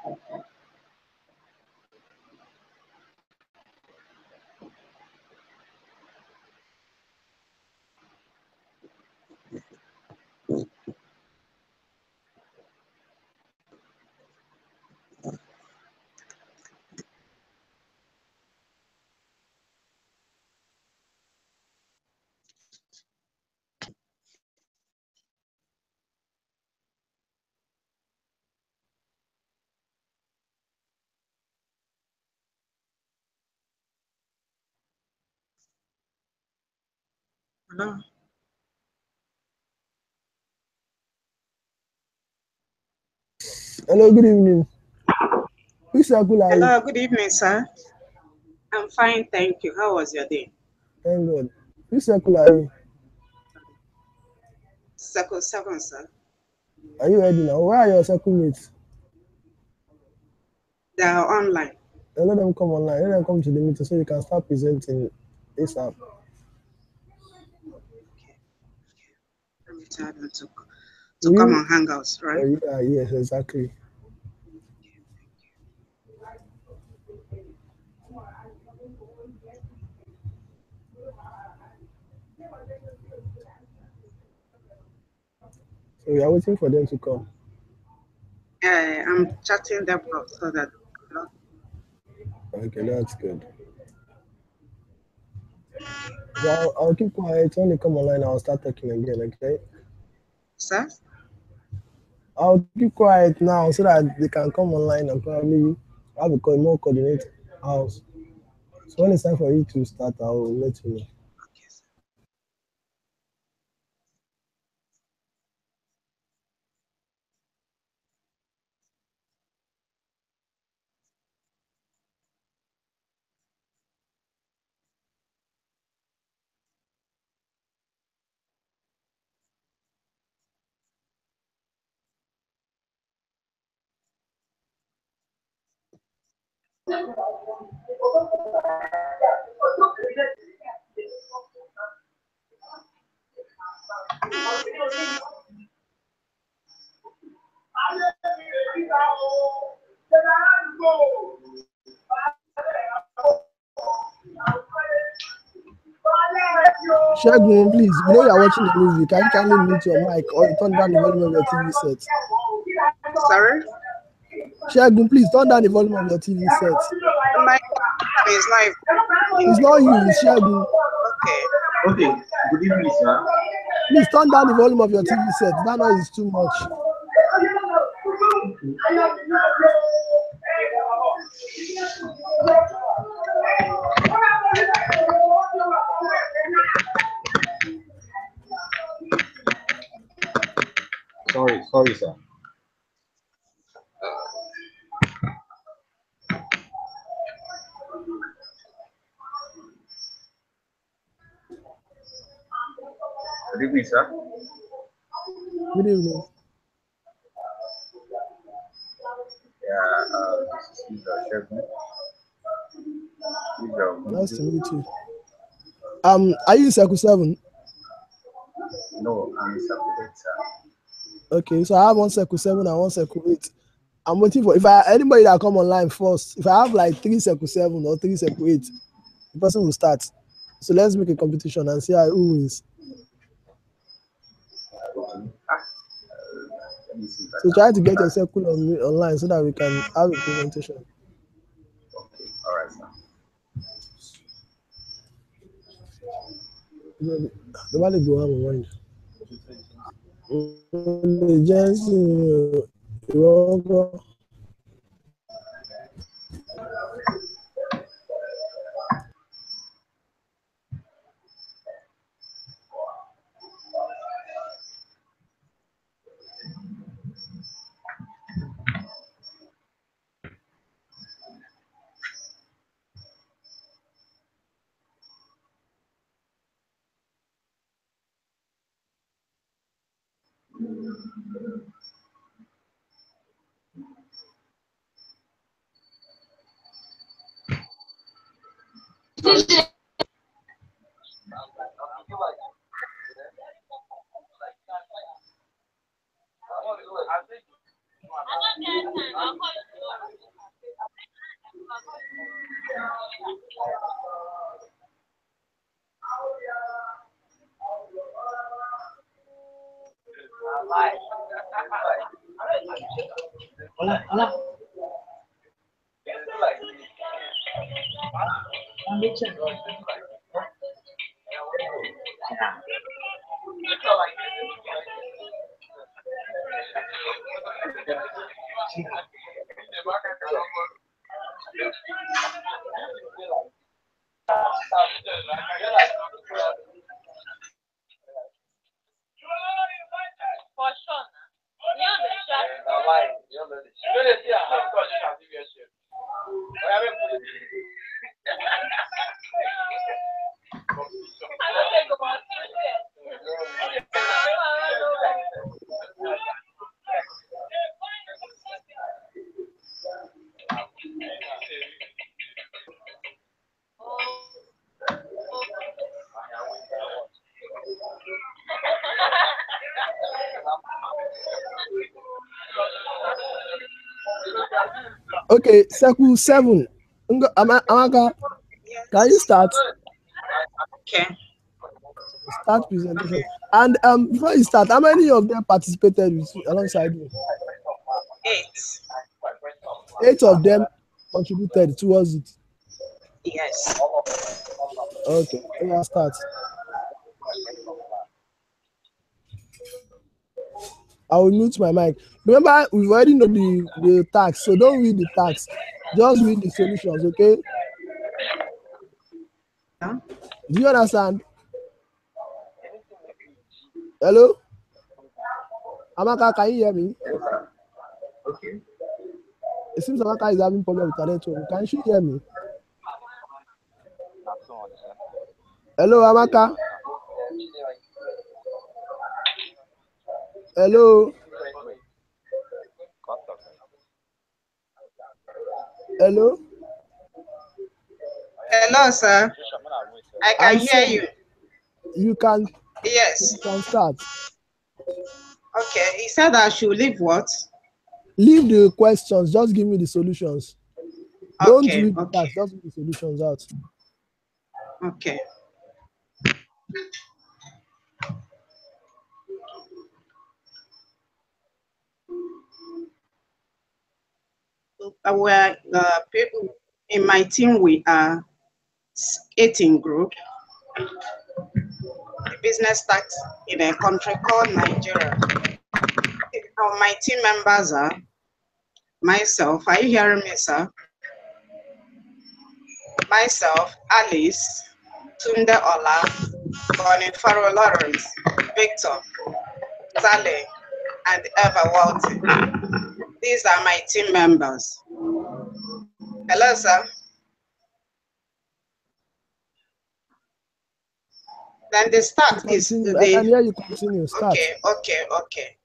Hello. Hello, good evening. Which circle are you? Hello, good evening, sir. I'm fine, thank you. How was your day? Thank God. Which circle are you? Circle 7, sir. Are you ready now? Where are your circle mates? They are online. Let them come online. Let them come to the meeting so you can start presenting ASAP. Okay. Let me tell them to Will come you? on Hangouts, right? Yeah, yes, exactly. So we are waiting for them to come. I'm chatting them up so that. Okay, that's good. So I'll keep quiet. When they come online, I'll start talking again, okay? Sir? I'll keep quiet now so that they can come online and probably have a more coordinated house. So when it's time for you to start, I'll let you know. Okay, sir. Shagun, please, you know you are watching the movie. Can you kindly mute your mic or turn down the volume of your TV set? Sorry? Shagun, please turn down the volume of your TV set. My is not It's not you, it's Shagun. okay. Okay, good evening, sir. Please turn down the volume of your TV set. That noise is too much. Sorry, sir. Good evening, sir. Good evening. Yeah, this is Shagun. Nice to meet you. Are you in Circle 7? No, I'm in Circle 8, sir. Okay, so I have one Circle 7 and one Circle 8. I'm waiting for anybody that come online first. If I have like 3 Circle 7 or 3 Circle 8, the person will start. So let's make a competition and see who wins. Let me see. So try to get your circle online so that we can have a presentation. Okay, all right, sir. The body go have a mind. The Jensen, you Okay, circle 7. Amaka, can you start? Okay. Start presentation. And before you start, how many of them participated with you, alongside you? 8. 8 of them contributed towards it. Yes. Okay, let's start. I will mute my mic. Remember, we already know the tax, so don't read the tax. Just read the solutions, okay? Yeah. Do you understand? Hello? Amaka, can you hear me? Okay. It seems Amaka is having problem with her network. Can she hear me? Hello, Amaka? Hello? Hello? Hello, sir. I can hear you. You can Yes. start. Okay. He said I should leave what? Leave the questions. Just give me the solutions. Don't Okay. read the Okay. tax. Just read the solutions out. Okay. Well, people in my team, we are 18 group. The business starts in a country called Nigeria. My team members are myself. Are you hearing me, sir? Myself, Alice, Tunde Ola, Bonifaro Lawrence, Victor, Sale, and Eva Walton. These are my team members. Hello, sir. Then the start is Continue. I can hear you. Continue. Start. Okay.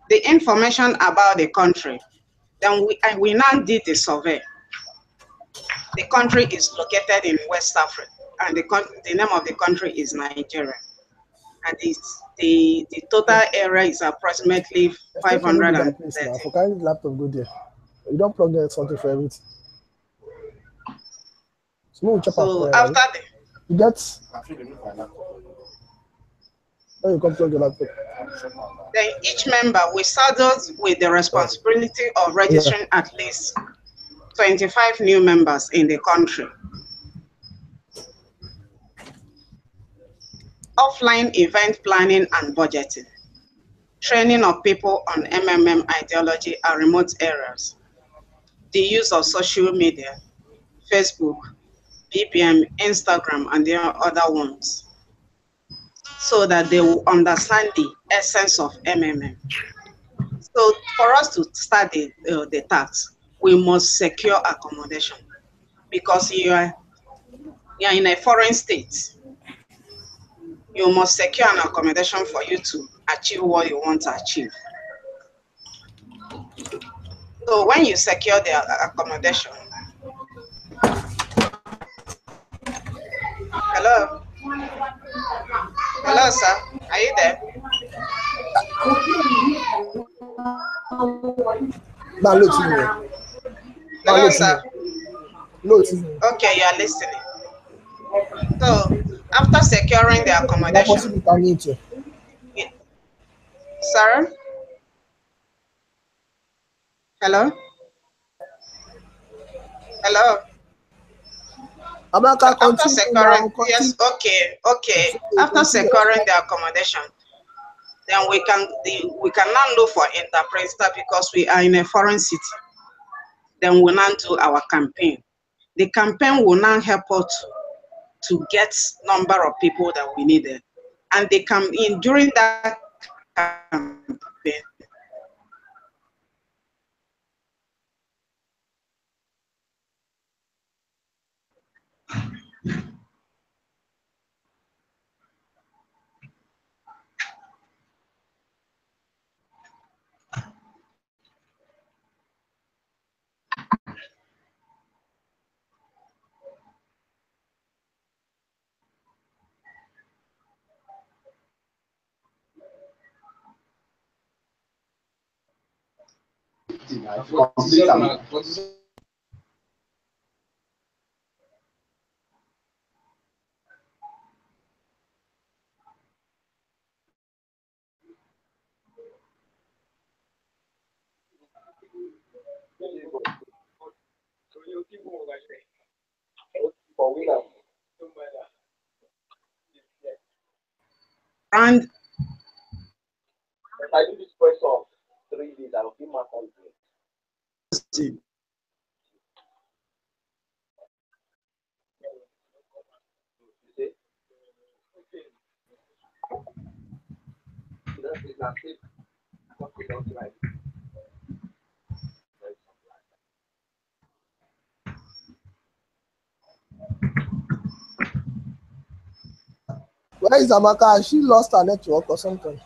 The information about the country. Then we now did the survey. The country is located in West Africa, and the name of the country is Nigeria. And the total area is approximately 530. For carrying the laptop, go there. You don't plug in something for everything. So after you get. When you come plug your laptop. Then each member will saddled with the responsibility of registering at least 25 new members in the country. Offline event planning and budgeting. Training of people on MMM ideology and remote areas. The use of social media, Facebook, BBM, Instagram, and the other ones, so that they will understand the essence of MMM. So for us to start the task, we must secure accommodation, because you are in a foreign state. You must secure an accommodation for you to achieve what you want to achieve. So when you secure the accommodation, hello, sir, are you there? Hello, sir. Okay, you are listening. So after securing the accommodation, sir, Hello? Hello? Amaka, After continue securing, now. yes, Continue. okay. After Continue. securing the accommodation, then we can now look for interpreter because we are in a foreign city. Then we'll now do our campaign. The campaign will now help us to get number of people that we needed. And they come in during that campaign. And if I do this quest of 3 days, I'll give my country. Where is Amaka? Has she lost her network or something?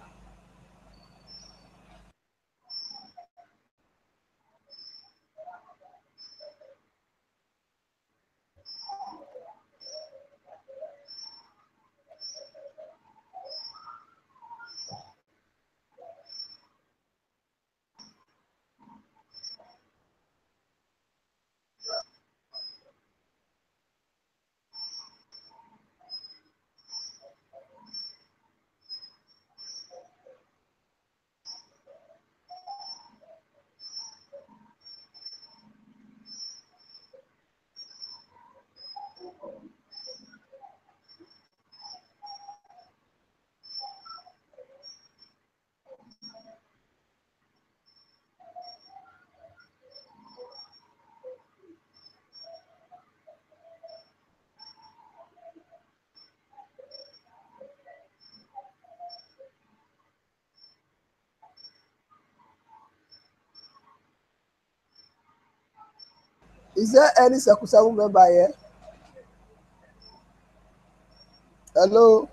Is there any Circle 7 member here? Hello?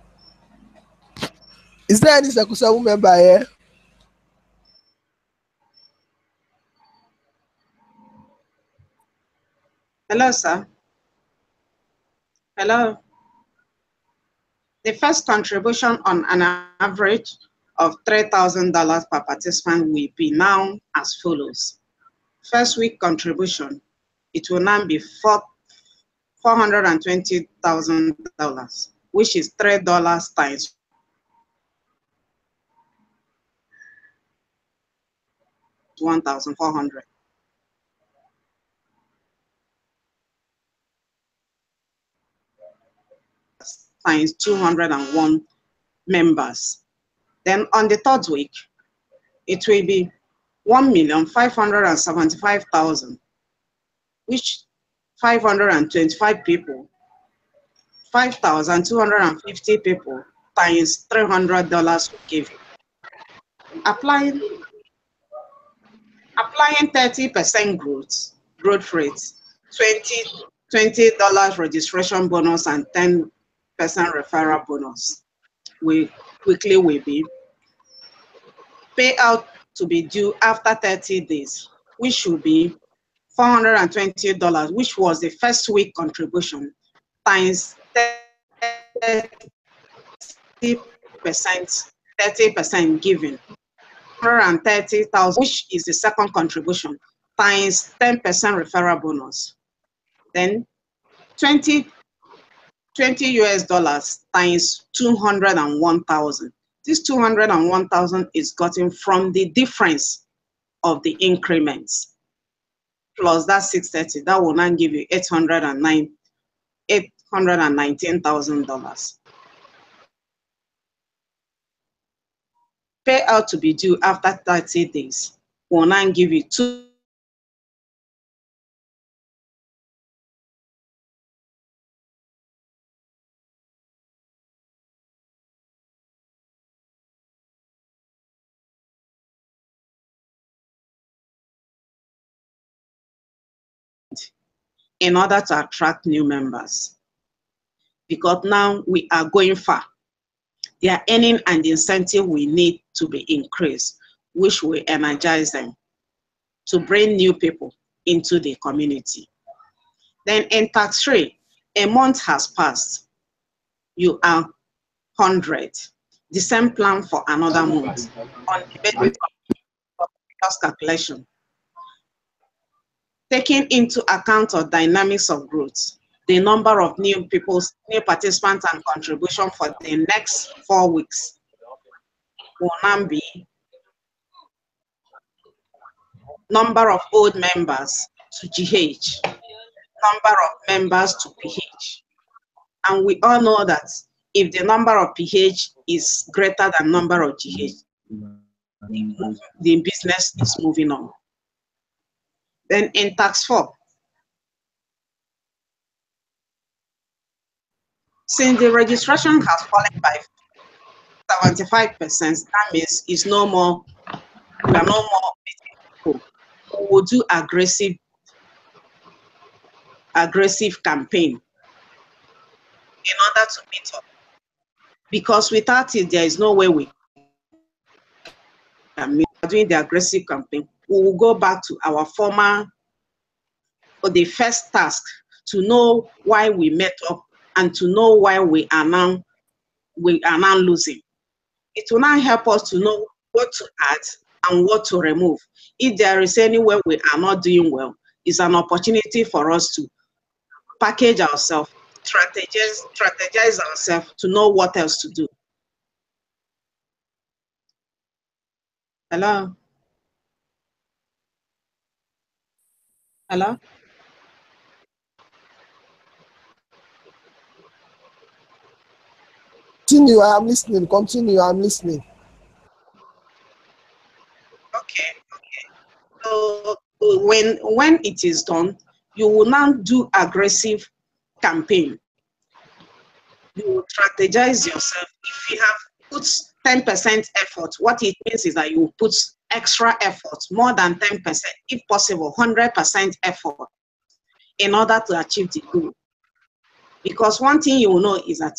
Is there any Circle 7 member here? hello, sir. Hello. The first contribution on an average of $3,000 per participant will be now as follows. First week contribution, it will now be $420,000, which is $3 times 1,400. Times 201 members. Then on the third week, it will be 1,575,000, which 525 people, 5,250 people times $300 will give. Applying 30% growth rate, $20 registration bonus and 10% referral bonus will be payout to be due after 30 days, which should be $420, which was the first week contribution, times 30% given, 130,000, which is the second contribution, times 10% referral bonus. Then $20 times 201,000. This 201,000 is gotten from the difference of the increments. plus that 630, that will now give you $819,000. Payout to be due after 30 days will now give you two in order to attract new members. Because now we are going far. Their earning and incentive we need to be increased, which will energize them to bring new people into the community. Then in tax free, a month has passed. You are 100. The same plan for another month on the basis of cost calculation. Taking into account of dynamics of growth, the number of new participants and contribution for the next 4 weeks will now be number of old members to GH, number of members to PH. And we all know that if the number of PH is greater than number of GH, the business is moving on. Then in tax 4, since the registration has fallen by 75%, that means it's no more, we are no more people. We will do aggressive campaign in order to meet up. Because without it, there is no way we can meet. Doing the aggressive campaign, we will go back to our former, or the first task, to know why we met up and to know why we are now losing. It will now help us to know what to add and what to remove. If there is anywhere we are not doing well, it's an opportunity for us to package ourselves, strategize ourselves to know what else to do. Hello? Hello? Continue, I am listening. Continue, I am listening. Okay. So when it is done, you will now do aggressive campaign. You will strategize yourself. If you have put 10% effort, what it means is that you will put extra effort, more than 10%, if possible, 100% effort in order to achieve the goal. Because one thing you will know is that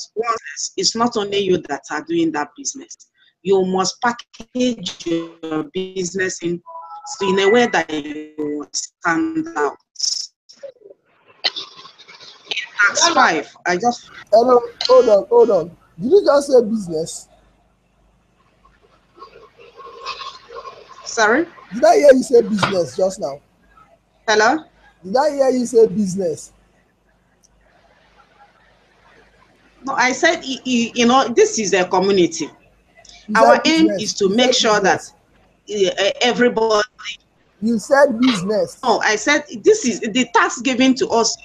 it's not only you that are doing that business. You must package your business in a way that you will stand out. In tax 5, I just... Hello, hold on. Did you just say business? Sorry? Did I hear you say business just now? Hello? Did I hear you say business? No, I said, you know, this is a community. Our aim is to make sure that everybody... You said business. No, I said this is the task given to us.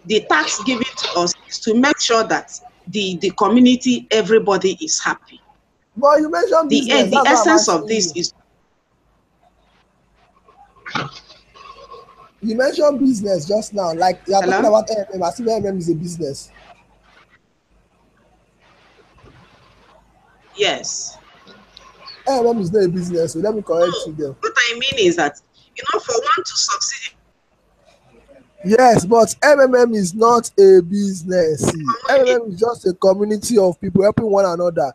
The task given to us is to make sure that the community, everybody is happy. But you mentioned business. The essence of this is... You mentioned business just now, like you are talking about MMM, as if MMM is a business. Yes. MMM is not a business, so let me correct you there. What I mean is that, you know, for one to succeed... Yes, but MMM is not a business. MMM is just a community of people helping one another.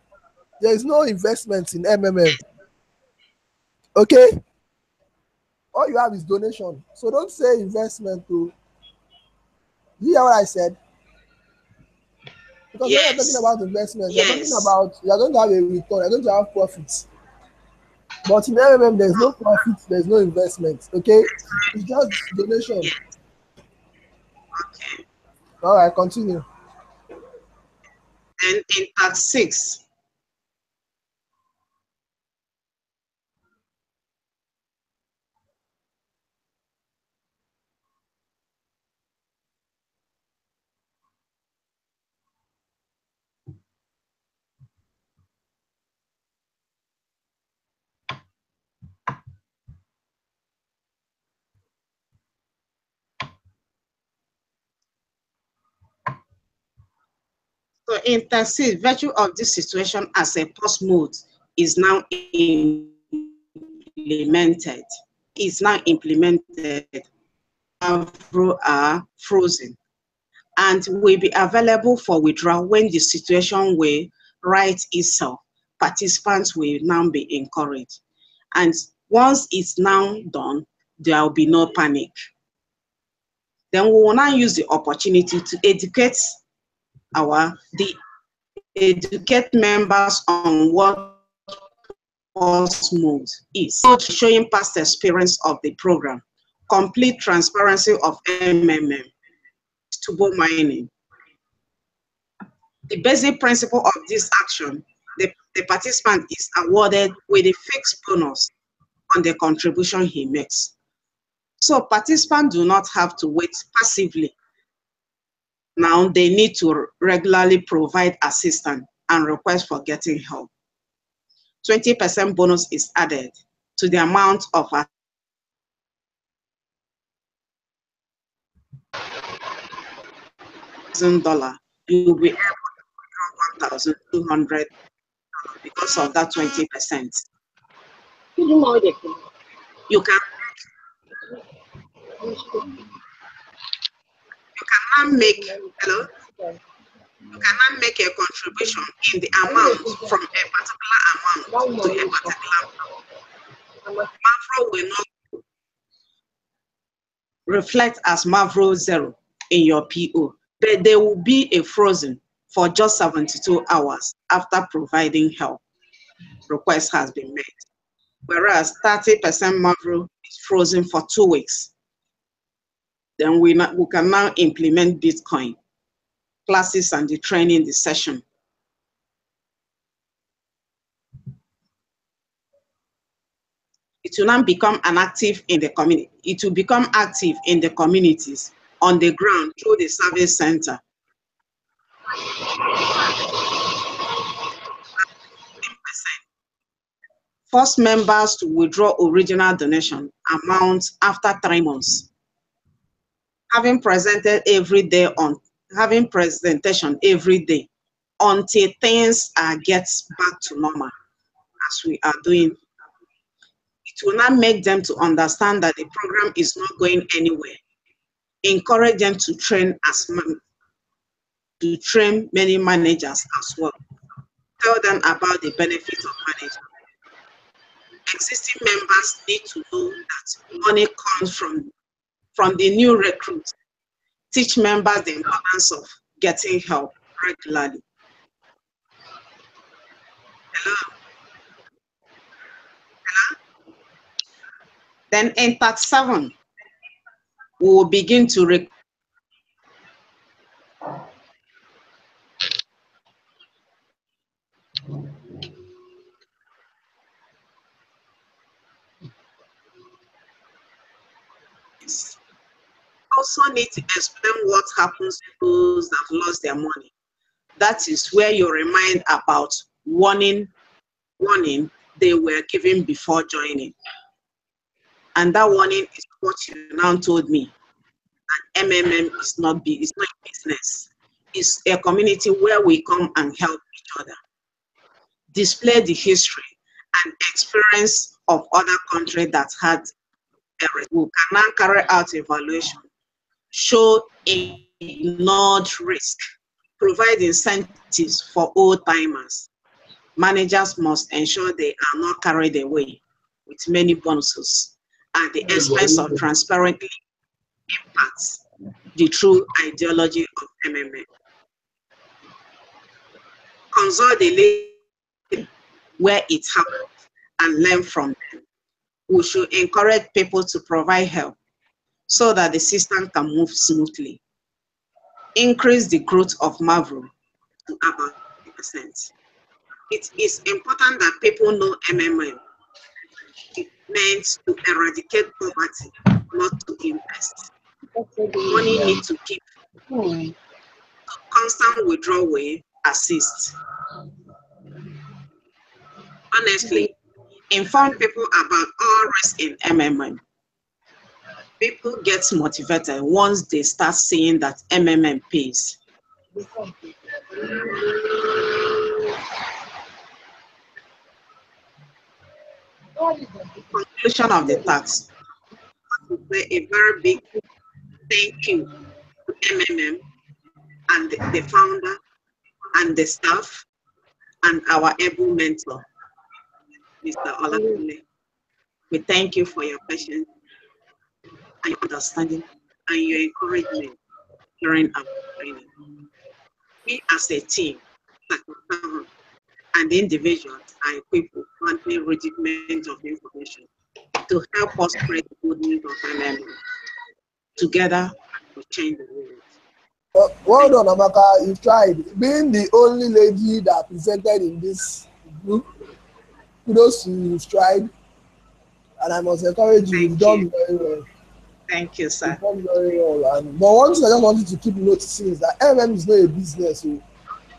There is no investment in MMM. Okay? All you have is donation. So don't say investment to... You hear what I said? Because when you're talking about investment, you're talking about you're going to have a return, you're going to have profits. But in MMM, there's no profit, there's no investment. Okay? It's just donation. Yes. Okay. All right, continue. And in tax 6, So intercede, virtue of this situation as a post mode is now implemented. Mavro are frozen and will be available for withdrawal when the situation will right itself. Participants will now be encouraged. And once it's now done, there will be no panic. Then we will now use the opportunity to educate members on what post mode is, showing past experience of the program, complete transparency of MMM, stable mining. The basic principle of this action, the participant is awarded with a fixed bonus on the contribution he makes. So participants do not have to wait passively. Now they need to regularly provide assistance and request for getting help. 20% bonus is added to the amount of $1,000. You will be able to withdraw $1,200 because of that 20%. You cannot make a contribution in the amount from a particular amount to a particular amount. Mavro will not reflect as Mavro 0 in your PO, but there will be a frozen for just 72 hours after providing help. Request has been made. Whereas 30% Mavro is frozen for 2 weeks. Then we can now implement Bitcoin classes and the training, the session. It will now become active in the community. It will become active in the communities on the ground through the service center. Force members to withdraw original donation amounts after 3 months. Having presentation every day until things get back to normal, as we are doing. It will not make them to understand that the program is not going anywhere. Encourage them to train many managers as well. Tell them about the benefits of management. Existing members need to know that money comes from the new recruits. Teach members the importance of getting help regularly. Hello? Then in part 7, we will begin to also need to explain what happens to those that lost their money. That is where you remind about warning they were given before joining. And that warning is what you now told me. And MMM is not business. It's a community where we come and help each other. Display the history and experience of other countries that had we can now carry out evaluation, show ignored risk, provide incentives for old timers. Managers must ensure they are not carried away with many bonuses at the expense of transparently impacts the true ideology of MMA. Consult the link where it happened and learn from them. We should encourage people to provide help so that the system can move smoothly. Increase the growth of Mavro to about 50%. It is important that people know MMM. It meant to eradicate poverty, not to invest. Money needs to keep. Constant withdrawal will assist. Honestly, inform people about all risks in MMM. People get motivated once they start seeing that MMM pays. Conclusion of the task. A very big thank you to MMM and the founder and the staff and our able mentor, Mr. Olakunle. We thank you for your patience and your understanding and your encouragement during our training. We as a team, and individuals are equipped with monthly regiment of information to help us spread the good news of MMM. Together, we change the world. Well done, Amaka. You tried. Being the only lady that presented in this group, kudos to you. You've tried. And I must encourage you. You've done very well. Thank you, sir. You've done very well. But one thing I just wanted to keep noticing is that MMM is not a business. So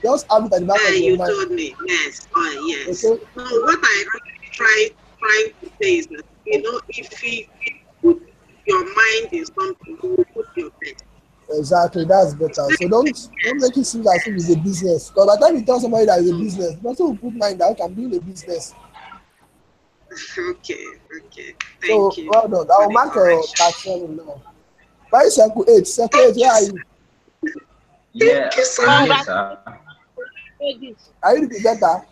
just have it at the back of your mind. You told me, yes. Yes. Okay. So what I really trying to say is that, if you put your mind in something, you will put your best. Exactly, that's better. So don't make it seem as if it's a business. Because by the time you tell somebody that it's a business, the person will put mind that I can be in a business. Okay. Thank you. Well done. I will mark your pattern now. Why is Circle 8? Circle 8, where are you? Yeah, sir. Yes, sir. Are you the presenter?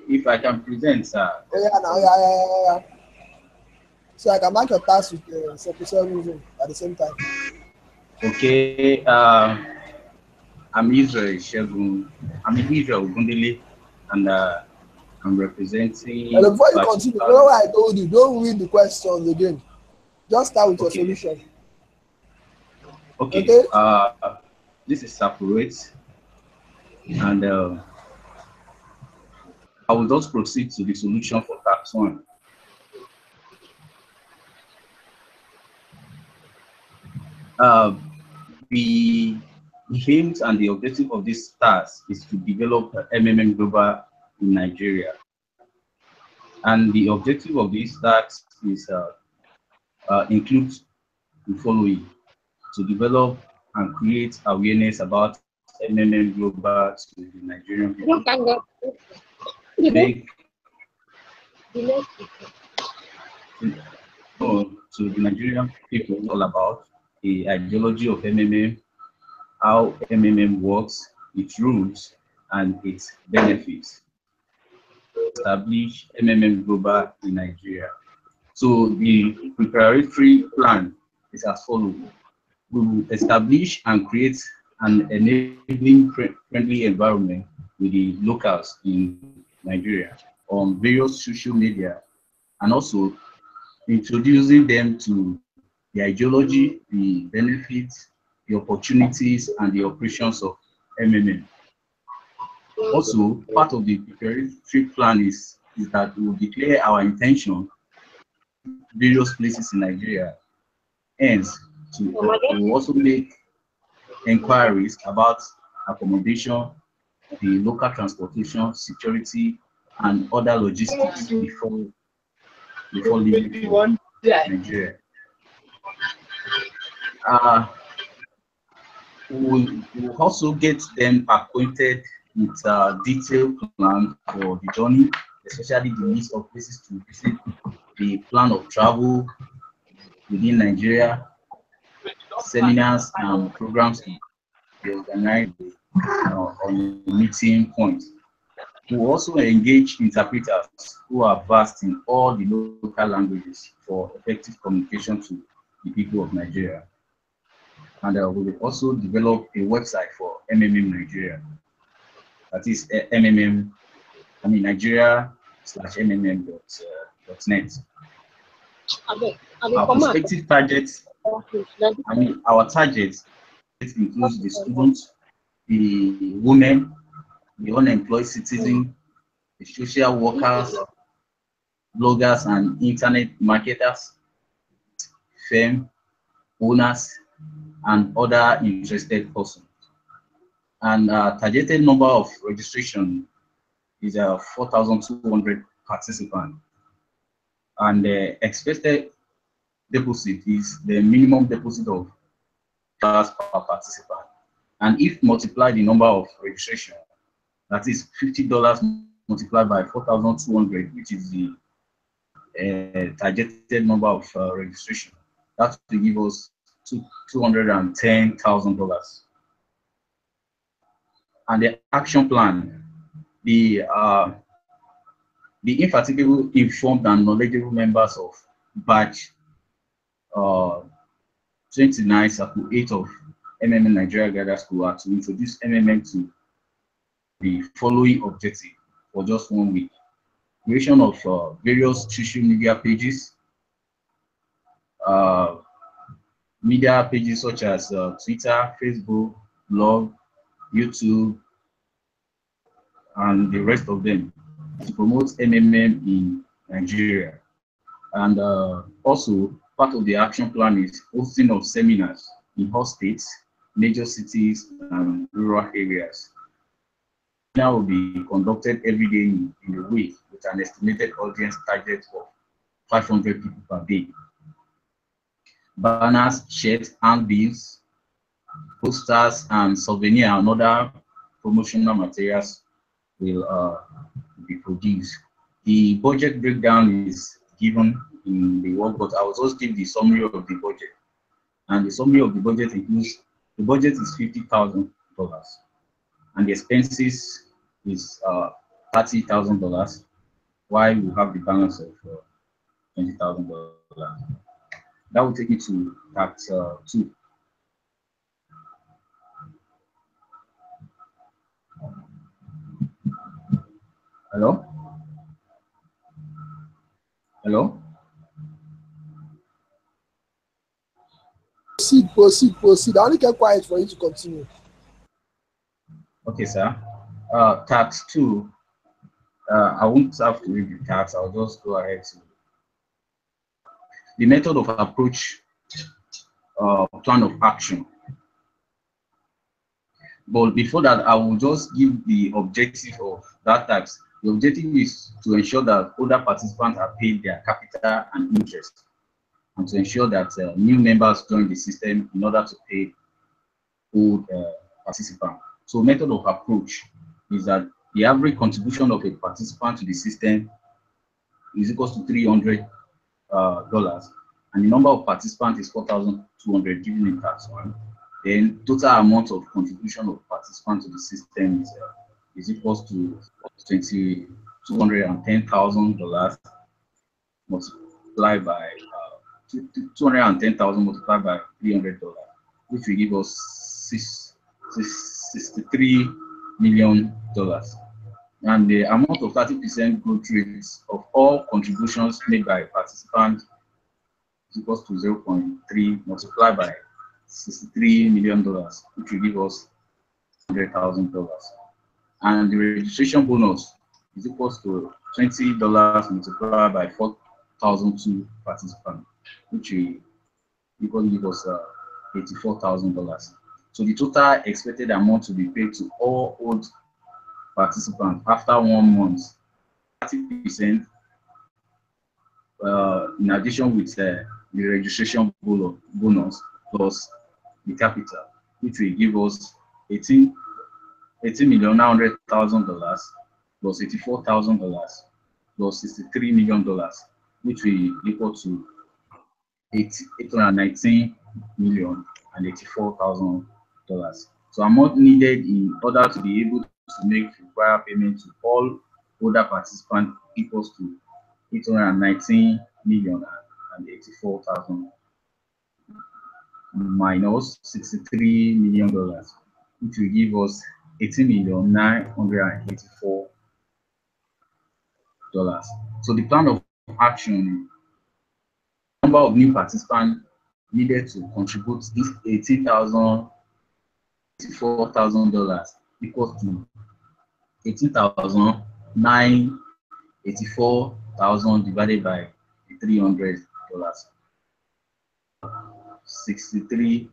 If I can present, sir. Yeah. So I can mark your task with Circle 7 at the same time. Okay. I'm Israel Shegun. I'm Israel Gundili, and I'm representing. And before you continue, remember what I told you, don't read the questions again. Just start with your solution. Okay. This is separate, and I will just proceed to the solution for task 1. The aims and the objective of this task is to develop MMM Global in Nigeria. And the objective of this task is includes the following: to develop and create awareness about MMM Global to the Nigerian people. To the Nigerian people all about the ideology of MMM, how MMM works, its rules, and its benefits. Establish MMM Global in Nigeria. So the preparatory plan is as follows: we will establish and create an enabling friendly environment with the locals in Nigeria on various social media, and also introducing them to the ideology, the benefits, the opportunities, and the operations of MMM. Also, part of the preparatory plan is that we will declare our intention in various places in Nigeria. Hence, we will also make inquiries about accommodation, the local transportation, security, and other logistics before leaving for Nigeria. We will also get them acquainted with a detailed plan for the journey, especially the list of places to visit, the plan of travel within Nigeria, seminars and programs to be organized on meeting points. We will also engage interpreters who are versed in all the local languages for effective communication to the people of Nigeria. And we will also develop a website for MMM Nigeria. That is Nigeria/MMM.net. Our prospective targets, our targets includes the students, the women, the unemployed citizen, the social workers, bloggers and internet marketers, firm owners, and other interested persons. And targeted number of registration is 4,200 participants. And the expected deposit is the minimum deposit of $1 per participant. And if multiply the number of registration, that is $50 multiplied by 4,200, which is the targeted number of registration, that will give us $210,000. And the action plan, the infatigable, informed, and knowledgeable members of batch 29 Circle 8 of MMM Nigeria Graduate School are to introduce MMM to the following objective for just 1 week: creation of various social media pages, such as Twitter, Facebook, blog, YouTube, and the rest of them, to promote MMM in Nigeria. And also, part of the action plan is hosting of seminars in all states, major cities, and rural areas. Now will be conducted every day in a week with an estimated audience target of 500 people per day. Banners, shirts, handbills, posters, and souvenir and other promotional materials will be produced. The budget breakdown is given in the work, but I will just give the summary of the budget. And the summary of the budget includes, the budget is $50,000, and the expenses is $30,000, while we have the balance of $20,000. That will take me to Part 2. Hello? Hello? Proceed. I only get quiet for you to continue. Okay, sir. Tax 2. I won't have to read the tax. I'll just go ahead to the method of approach, plan of action. But before that, I will just give the objective of that tax. The objective is to ensure that older participants are paid their capital and interest, and to ensure that new members join the system in order to pay old participants. So method of approach is that the average contribution of a participant to the system is equal to $300, and the number of participants is 4,200 given in tax 1. Then total amount of contribution of participants to the system is equal to $210,000 multiplied by $210,000 multiplied by $300, which will give us $63 million. And the amount of 30% growth rates of all contributions made by participants is equal to 0.3 multiplied by $63 million, which will give us $100,000. And the registration bonus is equal to $20 multiplied by 4,002 participants, which will give us $84,000. So the total expected amount to be paid to all old participants after 1 month, 30%, in addition with the registration bonus plus the capital, which will give us $18,900,000 plus $84,000 plus $63 million, which will equal to $819,084,000. So amount needed in order to be able to make required payment to all older participants equals to $819,084,000 minus $63 million, which will give us $18,984,000. So the plan of action, number of new participants needed to contribute this $18,084,000 equals to $18,984,000 divided by $300, $63,280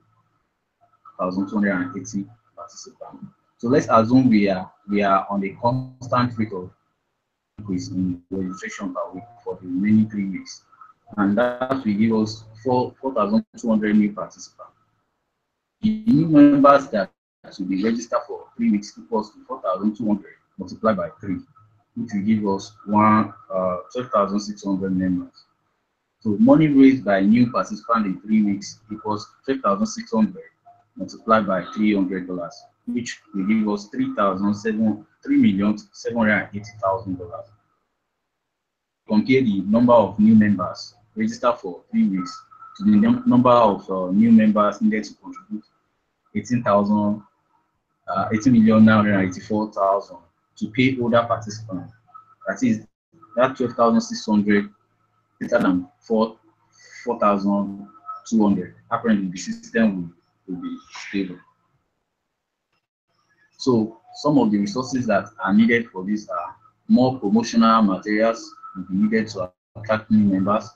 participants. So let's assume we are on a constant rate of increase in registration per week for the remaining 3 weeks, and that will give us 4,200 new participants. The new members that to be registered for 3 weeks equals to 4,200 multiplied by 3, which will give us 12,600 members. So money raised by new participants in 3 weeks equals 12,600 multiplied by $300, which will give us $3,780,000. Compare the number of new members registered for 3 weeks to the number of new members needed to contribute 18,984,000 to pay older participants. That is, that 12,600 greater than 4,200. Apparently, the system will be stable. So, some of the resources that are needed for this are more promotional materials will be needed to attract new members.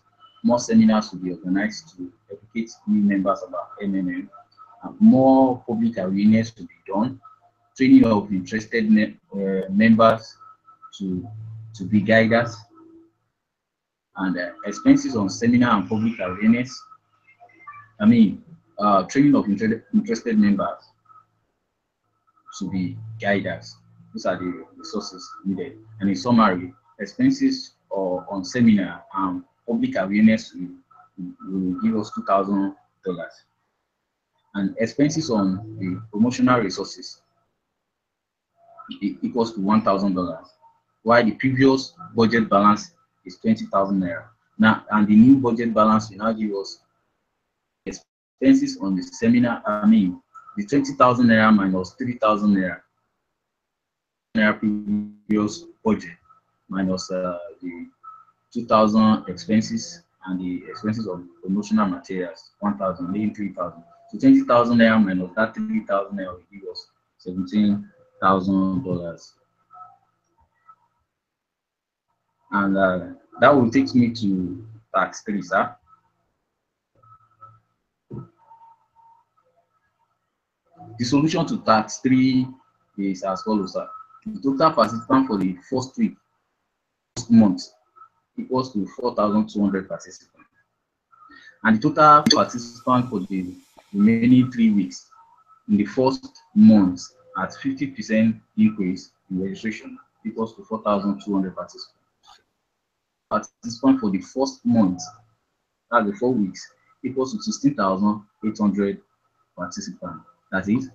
More seminars will be organized to educate new members about MMM. More public awareness will be done. Training of interested members to be guiders. And expenses on seminar and public awareness. Training of interested members to be guiders. These are the resources needed. And in summary, expenses on seminar and public awareness will give us $2,000. And expenses on the promotional resources equals to $1,000, while the previous budget balance is 20,000 naira. Now, and the new budget balance will now give us expenses on the seminar. The 20,000 naira minus 3,000 naira previous budget minus the 2,000 expenses and the expenses of promotional materials, 1,000, leaving 3,000. So 20,000 naira minus that 3,000 naira will give us $17,000. And that will take me to tax 3, sir. The solution to tax 3 is as follows, sir. The total participant for the first month equals to 4,200 participants. And the total participant for the remaining 3 weeks in the first month at 50% increase in registration equals to 4,200 participants. Participant for the first month, that's the 4 weeks, equals to 16,800 participants. That is,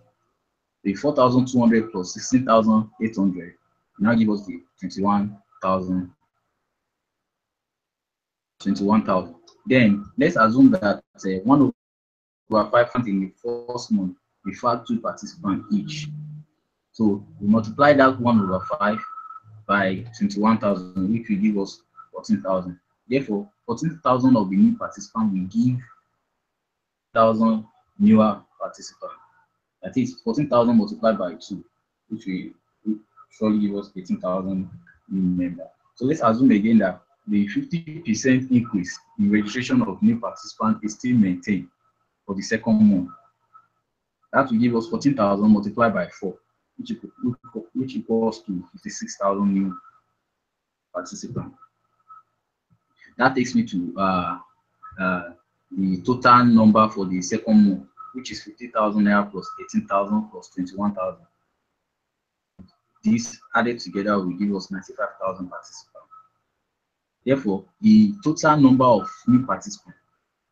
the 4,200 plus 16,800 now give us the 21,000. Then let's assume that 1/5 in the first month refer 2 participants each. So we multiply that 1/5 by 21,000, which will give us 14,000. Therefore, 14,000 of the new participants will give 1,000 newer participants. That is 14,000 multiplied by 2, which will surely give us 18,000 new members. So let's assume again that the 50% increase in registration of new participants is still maintained for the second month. That will give us 14,000 multiplied by 4, which equals to 56,000 new participants. That takes me to the total number for the second month, which is 50,000 naira plus 18,000 plus 21,000. These added together will give us 95,000 participants. Therefore, the total number of new participants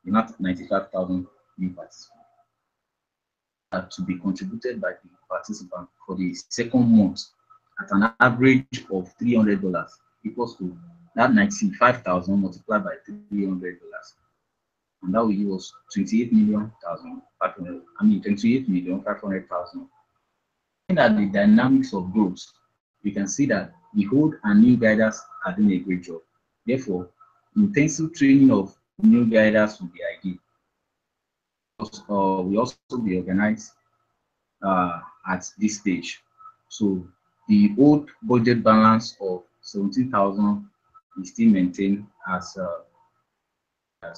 is not 95,000 new participants to be contributed by the participant for the second month at an average of $300 equals to that 95,000 multiplied by $300. And that will give us 28,500,000. Looking at the dynamics of growth, we can see that the old and new guiders are doing a great job. Therefore, intensive training of new guiders will be ideal. We also be organized at this stage. So the old budget balance of 17,000 is still maintained as at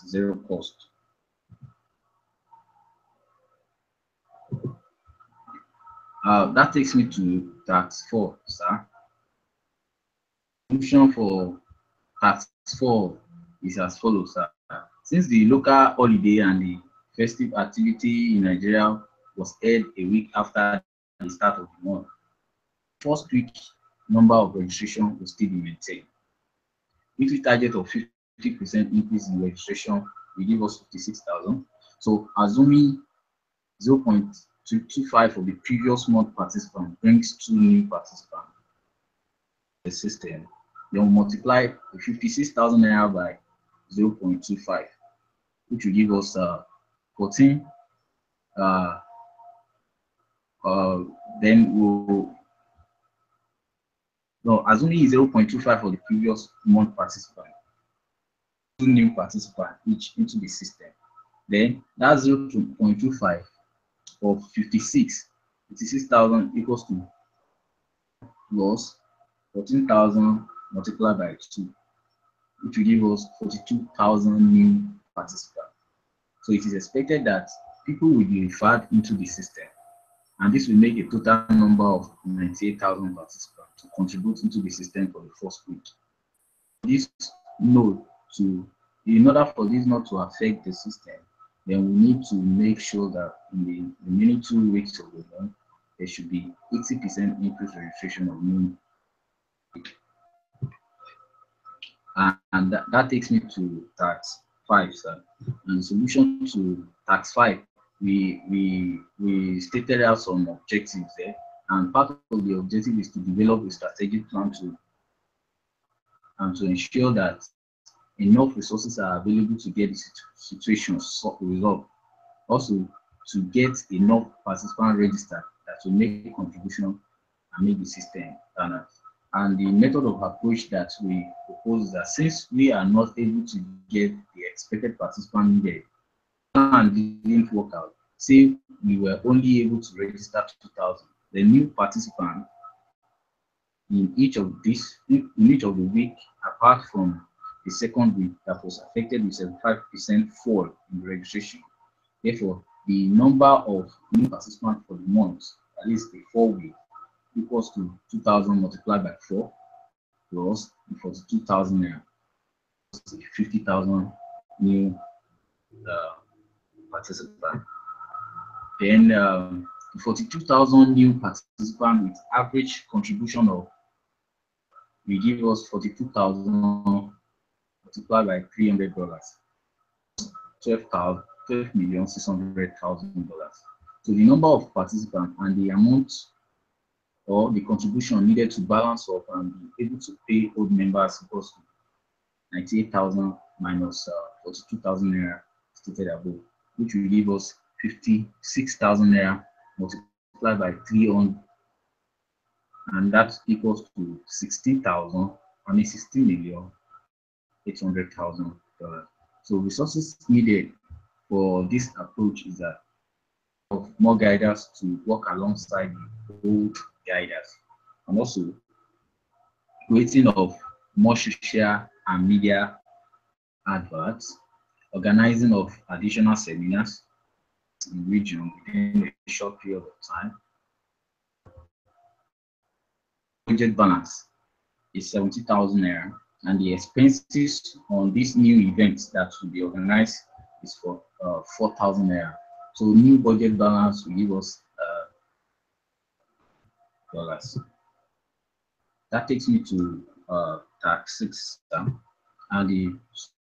zero cost. That takes me to tax 4, sir. Solution for tax 4 is as follows, sir. Since the local holiday and the festive activity in Nigeria was held a week after the start of the month. First week number of registration will still be maintained. Weekly target of 50% increase in registration will give us 56,000. So assuming 0.225 of the previous month participant brings 2 new participants to the system, then we'll multiply the 56,000 naira by 0.25, which will give us 14. Then we'll assuming 0.25 for the previous month participant, 2 new participants each into the system. Then that 0.25 of 56,000 equals to plus 14,000 multiplied by 2, which will give us 42,000 new participants. So it is expected that people will be referred into the system, and this will make a total number of 98,000 participants to contribute into the system for the first week. In order for this not to affect the system, then we need to make sure that in the remaining 2 weeks of the month, there should be 80% increase registration of new. And that takes me to tax 5, sir. In solution to tax 5, we stated out some objectives there, and part of the objective is to develop a strategic plan to ensure that enough resources are available to get the situation resolved. Also, to get enough participants registered that will make a contribution and make the system balanced. And the method of approach that we propose is that since we are not able to get the expected participant needed and didn't work out, say we were only able to register 2,000, the new participant in each of the week, apart from the second week that was affected with a 5% fall in registration. Therefore, the number of new participants for the month, at least the 4 week, equals to 2,000 multiplied by 4 plus 42,000 naira, 50,000 new participants. Then 42,000 new participants with average contribution of will give us 42,000 multiplied by $300, $12,600,000. So the number of participants and the amount or the contribution needed to balance off and be able to pay old members equals to 98,000 minus 42,000 naira stated above, which will give us 56,000 naira multiplied by 300, and that equals to 16,800,000. So resources needed for this approach is that of more guiders to work alongside the old guiders, and also creating of more social and media adverts, organizing of additional seminars in region within a short period of time. Budget balance is 70,000 naira, and the expenses on this new event that will be organized is for 4,000 naira. So new budget balance will give us dollars. That takes me to tax 6, and the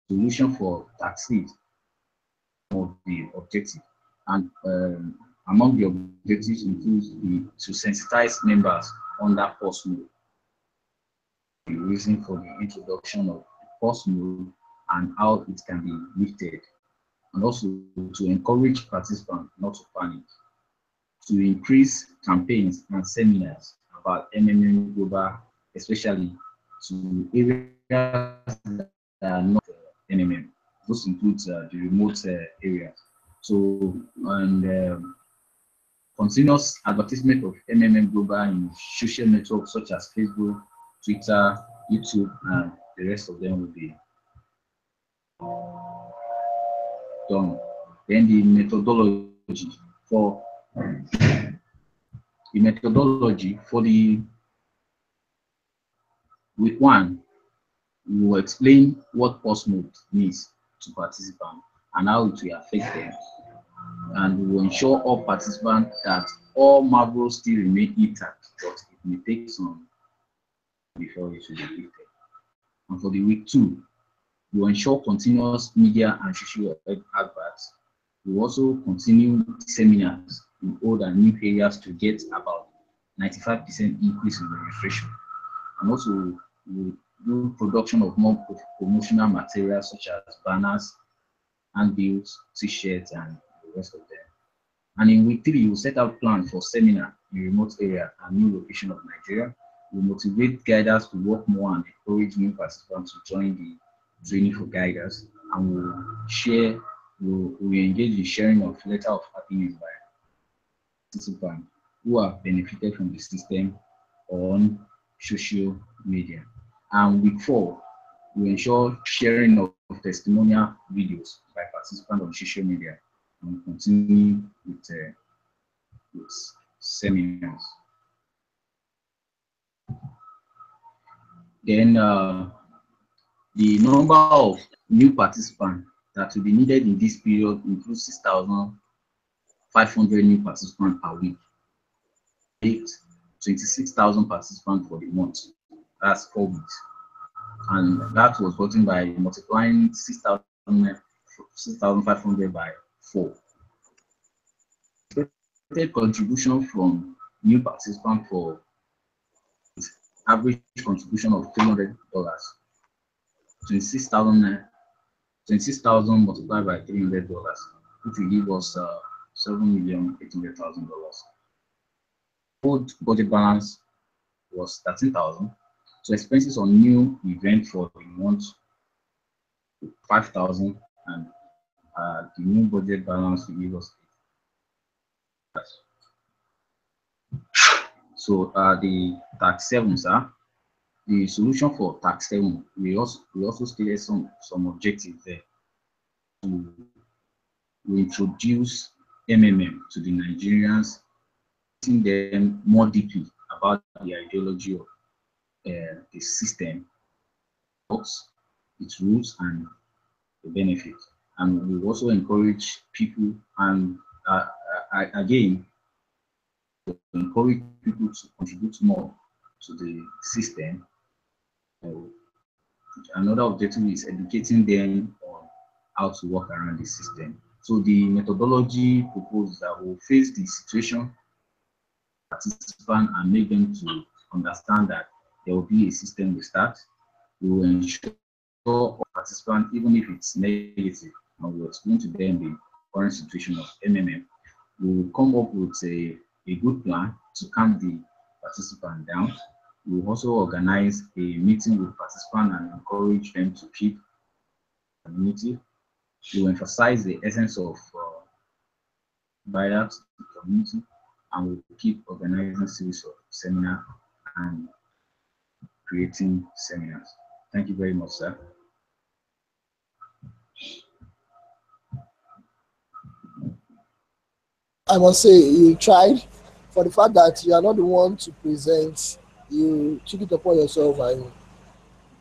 solution for tax 6 of the objective. And among the objectives includes to sensitize members on that post mode. The reason for the introduction of post mode and how it can be lifted, and also to encourage participants not to panic, to increase campaigns and seminars about MMM Global, especially to areas that are not MMM. This includes the remote areas. So, and continuous advertisement of MMM Global in social networks such as Facebook, Twitter, YouTube, and the rest of them will be done. Then the methodology for the week 1, we will explain what post mode means to participants and how it will affect them. and we will ensure all participants that all marbles still remain intact, but it may take some before it will be lifted. And for the week 2, we will ensure continuous media and social adverts. We will also continue seminars in old and new areas to get about 95% increase in registration. And also, we will do production of more promotional materials such as banners, handbills, t-shirts, and the rest of them. And in week 3, we will set out plans for seminar in remote area and new location of Nigeria. We will motivate guiders to work more and encourage new participants to join the training for guiders. And we'll engage in sharing of letter of happiness by participants who have benefited from the system on social media. And week 4, we ensure sharing of testimonial videos by participants on social media, and continue with seminars. Then the number of new participants that will be needed in this period includes 6,500 new participants per week, 26,000 participants for the month. That's 4 weeks. And that was gotten by multiplying 6,500 by 4. Expected contribution from new participants for average contribution of $300. 26,000 multiplied by $300, which will give us $7,800,000. Old budget balance was 13,000. So expenses on new event for the month 5,000, and the new budget balance will give us 8,000. So the tax 7, sir. The solution for tax 7, we also stated some objectives there. We introduce MMM to the Nigerians, teaching them more deeply about the ideology of the system, its rules, and the benefits. And we also encourage people, and again, encourage people to contribute more to the system. Another objective is educating them on how to work around the system. So the methodology proposed that will face the situation participants and make them to understand that there will be a system we start. We will ensure participants, even if it's negative, and we'll explain to them the current situation of MMM. We will come up with a good plan to calm the participant down. We will also organize a meeting with participants and encourage them to keep community. We will emphasize the essence of dialogue to the community, and we will keep organizing series of seminars and creating seminars. Thank you very much, sir. I must say, you tried. For the fact that you are not the one to present, you took it upon yourself and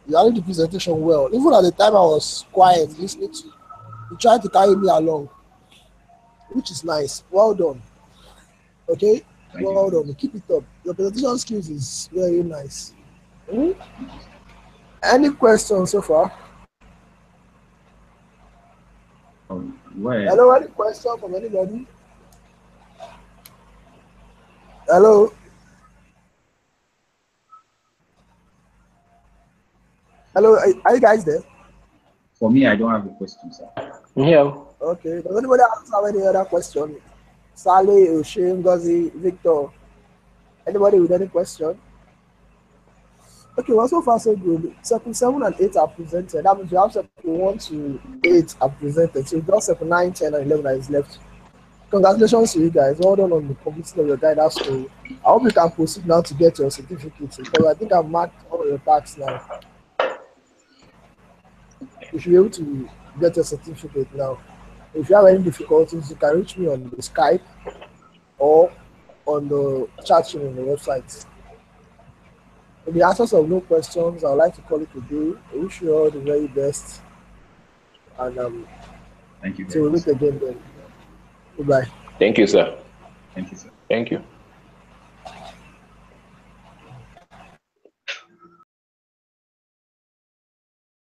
you handled the presentation well. Even at the time I was quiet listening to you, you tried to carry me along, which is nice. Well done. Okay? Well done. Keep it up. Your presentation skills is very nice. Any questions so far? Hello, any question from anybody? Hello? Hello, are you guys there? For me, I don't have a question, sir. Yeah. Okay. Does anybody else have any other question? Sally, Oshay, Ngozi, Victor. Anybody with any question? Okay, well, so far so good. Circle 7 and 8 are presented. That means you have circle 1 to 8 are presented. So just circle 9, 10, and 11 that is left. Congratulations to you guys. Well done on the completion of your guidance story. I hope you can proceed now to get your certificates, because I think I've marked all your tasks now. You should be able to get your certificate now. If you have any difficulties, you can reach me on the Skype or on the chat room on the website. In the absence of no questions, I would like to call it a day. I wish you all the very best. And thank you. Till we meet again then. Goodbye. Thank you, sir. Thank you, sir. Thank you.